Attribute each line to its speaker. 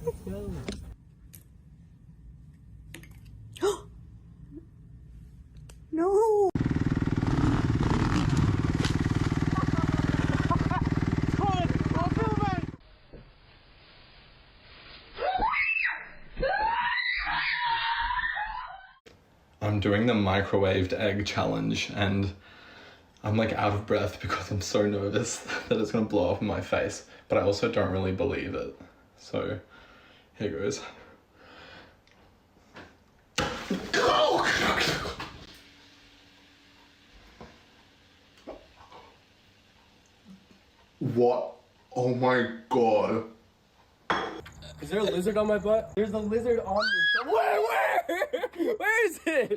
Speaker 1: Let's go.
Speaker 2: No!
Speaker 3: I'm doing the microwaved egg challenge and I'm like out of breath because I'm so nervous that it's gonna blow up in my face, but I also don't really believe it. So here goes. What? Oh my god.
Speaker 1: Is there a lizard on my butt? There's a lizard on me. Where? Where is it?